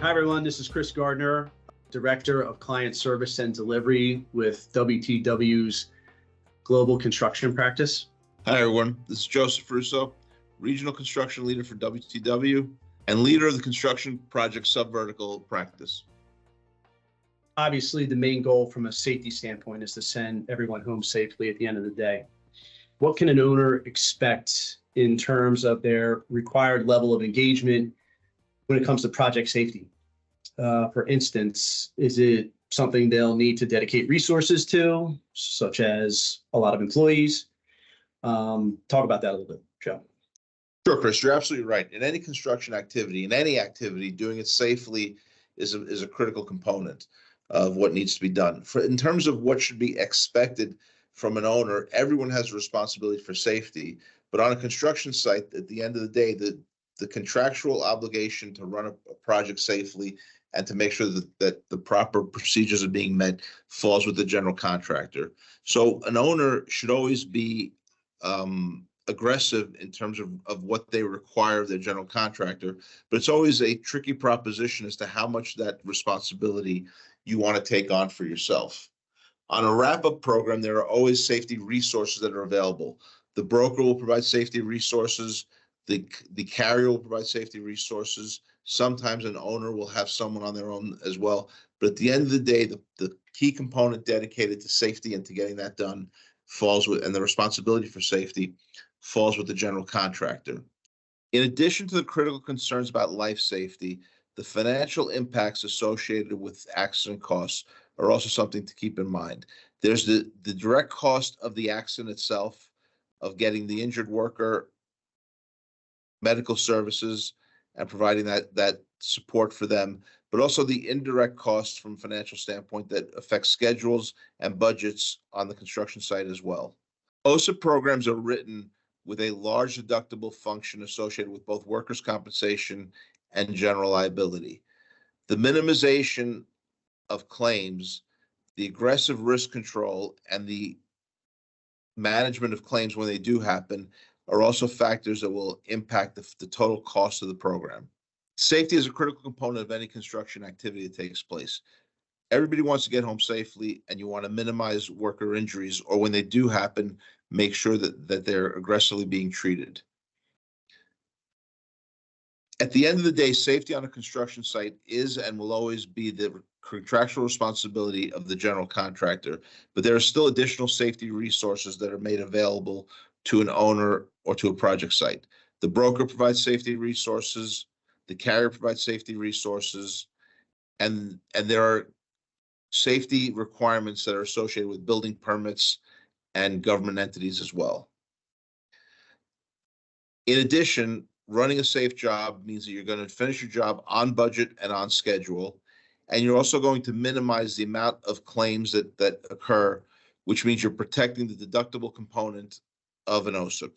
Hi, everyone. This is Chris Gardner, Director of Client Service and Delivery with WTW's Global Construction Practice. Hi, everyone. This is Joseph Russo, Regional Construction Leader for WTW and leader of the Construction Project Subvertical Practice. Obviously, the main goal from a safety standpoint is to send everyone home safely at the end of the day. What can an owner expect in terms of their required level of engagement when it comes to project safety? For instance, is it something they'll need to dedicate resources to, such as a lot of employees? Talk about that a little bit, Joe. Sure, Chris, you're absolutely right. In any construction activity, in any activity, doing it safely is a critical component of what needs to be done. In terms of what should be expected from an owner, everyone has a responsibility for safety. But on a construction site, at the end of the day, the contractual obligation to run a project safely and to make sure that the proper procedures are being met falls with the general contractor. So an owner should always be aggressive in terms of what they require of their general contractor, but it's always a tricky proposition as to how much that responsibility you want to take on for yourself. On a wrap-up program, there are always safety resources that are available. The broker will provide safety resources. The carrier will provide safety resources. Sometimes an owner will have someone on their own as well. But at the end of the day, the key component dedicated to safety and to getting that done falls with, and the responsibility for safety falls with the general contractor. In addition to the critical concerns about life safety, the financial impacts associated with accident costs are also something to keep in mind. There's the direct cost of the accident itself, of getting the injured worker medical services and providing that support for them, but also the indirect costs from a financial standpoint that affect schedules and budgets on the construction site as well. OCIP programs are written with a large deductible function associated with both workers' compensation and general liability. The minimization of claims, the aggressive risk control, and the management of claims when they do happen are also factors that will impact the total cost of the program. Safety is a critical component of any construction activity that takes place. Everybody wants to get home safely, and you want to minimize worker injuries, or when they do happen, make sure that they're aggressively being treated. At the end of the day, safety on a construction site is and will always be the contractual responsibility of the general contractor, but there are still additional safety resources that are made available to an owner or to a project site. The broker provides safety resources, the carrier provides safety resources, and there are safety requirements that are associated with building permits and government entities as well. In addition, running a safe job means that you're going to finish your job on budget and on schedule, and you're also going to minimize the amount of claims that occur, which means you're protecting the deductible component of an OCIP.